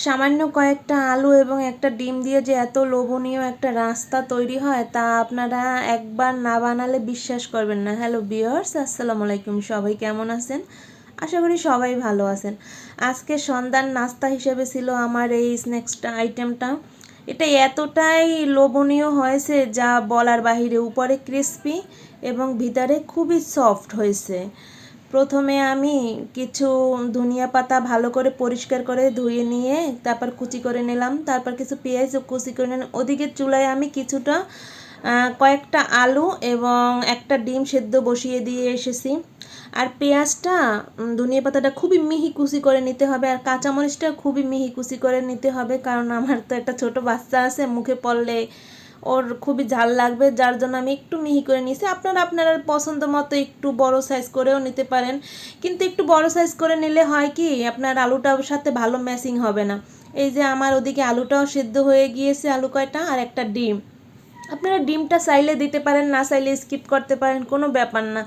সামান্য কয়েকটা আলু এবং একটা ডিম দিয়ে যে এত লোভনীয় একটা রাস্তা তৈরি হয় তা আপনারা একবার না বানালে বিশ্বাস করবেন না। হ্যালো ভিউয়ার্স, আসসালামু আলাইকুম। সবাই কেমন আছেন? আশা করি সবাই ভালো আছেন। আজকে সন্ধ্যার নাস্তা হিসেবে ছিল আমার এই স্ন্যাক্সটা আইটেমটা। এটা এতটাই লোভনীয় হয়েছে যা বলার বাহিরে। উপরে ক্রিস্পি এবং ভিতরে খুবই সফট হয়েছে। প্রথমে আমি কিছু ধনিয়া পাতা ভালো করে পরিষ্কার করে ধুয়ে নিয়ে তারপর কুচি করে নিলাম। তারপর কিছু পেঁয়াজ কুচি করে নিলাম। ওদিকে চুলায় আমি কিছুটা কয়েকটা আলু এবং একটা ডিম সেদ্ধ বসিয়ে দিয়ে এসেছি। আর পেঁয়াজটা ধনিয়া পাতাটা খুবই মিহি কুচি করে নিতে হবে, আর কাঁচামরিচটা খুবই মিহি কুচি করে নিতে হবে, কারণ আমার তো একটা ছোট বাচ্চা আছে, মুখে পড়লে ওর খুবই ঝাল লাগবে, যার জন্য আমি একটু মিহি করে নিয়েছি। আপনারা আপনার পছন্দ মতো একটু বড় সাইজ করেও নিতে পারেন, কিন্তু একটু বড় সাইজ করে নিলে হয় কি আপনার আলুটার সাথে ভালো ম্যাচিং হবে না। এই যে আমার ওদিকে আলুটাও সিদ্ধ হয়ে গিয়েছে, আলু কয়টা আর একটা ডিম। আপনারা ডিমটা চাইলে দিতে পারেন, না চাইলে স্কিপ করতে পারেন, কোনো ব্যাপার না।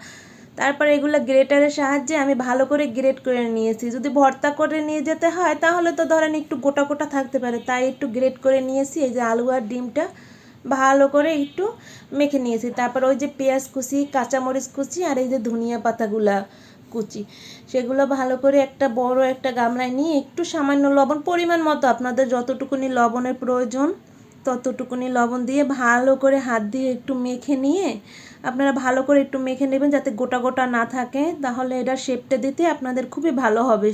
তারপর এগুলো গ্রেটারের সাহায্যে আমি ভালো করে গ্রেট করে নিয়েছি। যদি ভর্তা করে নিয়ে যেতে হয় তাহলে তো ধরেন একটু গোটা গোটা থাকতে পারে, তাই একটু গ্রেট করে নিয়েছি। এই যে আলু আর ডিমটা ভালো করে একটু মেখে নিয়েছি। তারপর ওই যে পেঁয়াজ কুচি, কাঁচামরিচ কুচি আর এই যে ধনিয়া পাতাগুলা কুচি, সেগুলো ভালো করে একটা বড় একটা গামলায় নিয়ে একটু সামান্য লবণ, পরিমাণ মতো আপনাদের যতটুকুনি লবণের প্রয়োজন ততটুকুনি লবণ দিয়ে ভালো করে হাত দিয়ে একটু মেখে নিয়ে আপনারা ভালো করে একটু মেখে নেবেন যাতে গোটা গোটা না থাকে, তাহলে এটা শেপটা দিতে আপনাদের খুবই ভালো হবে।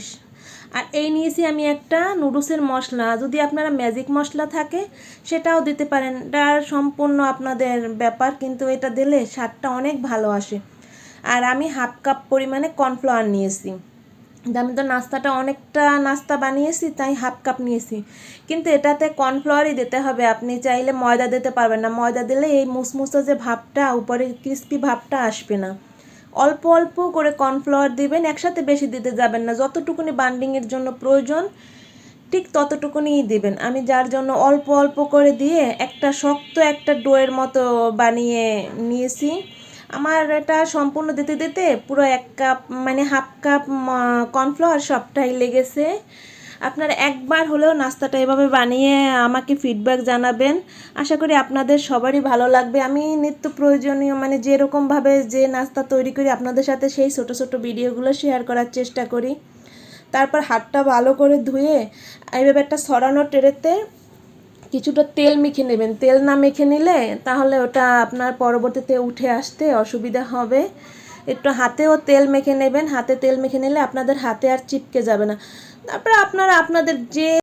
আর এই নিয়েছি আমি একটা নুডলসের মশলা, যদি আপনারা ম্যাজিক মশলা থাকে সেটাও দিতে পারেন, এটা সম্পূর্ণ আপনাদের ব্যাপার, কিন্তু এটা দিলে স্বাদটা অনেক ভালো আসে। আর আমি হাফ কাপ পরিমাণে কর্নফ্লাওয়ার নিয়েছি। আমি তো নাস্তাটা অনেকটা নাস্তা বানিয়েছি তাই হাফ কাপ নিয়েছি, কিন্তু এটাতে কর্নফ্লাওয়ারই দিতে হবে। আপনি চাইলে ময়দা দিতে পারবেন না, ময়দা দিলে এই মুসমুসে যে ভাবটা উপরে ক্রিস্পি ভাবটা আসবে না। অল্প অল্প করে কর্নফ্লাওয়ার দিবেন, একসাথে বেশি দিতে যাবেন না, যতটুকুনি বান্ডিংয়ের জন্য প্রয়োজন ঠিক ততটুকুনিই দিবেন। আমি যার জন্য অল্প অল্প করে দিয়ে একটা শক্ত একটা ডোয়ের মতো বানিয়ে নিয়েছি। আমার এটা সম্পূর্ণ দিতে দিতে পুরো এক কাপ মানে হাফ কাপ কর্নফ্লাওয়ার সবটাই লেগেছে। আপনারা একবার হলেও নাস্তাটা এভাবে বানিয়ে আমাকে ফিডব্যাক জানাবেন। আশা করি আপনাদের সবারই ভালো লাগবে। আমি নিত্য প্রয়োজনীয় মানে যেরকমভাবে যে নাস্তা তৈরি করি আপনাদের সাথে সেই ছোট ছোট ভিডিওগুলো শেয়ার করার চেষ্টা করি। তারপর হাতটা ভালো করে ধুয়ে এইভাবে একটা ছড়ানো ট্রেতে কিছুটা তেল মেখে নেবেন। তেল না মেখে নিলে তাহলে ওটা আপনার পরবর্তীতে উঠে আসতে অসুবিধা হবে। একটু হাতেও তেল মেখে নেবেন, হাতে তেল মেখে নিলে আপনাদের হাতে আর চিপকে যাবে না। তারপরে আপনারা আপনাদের যে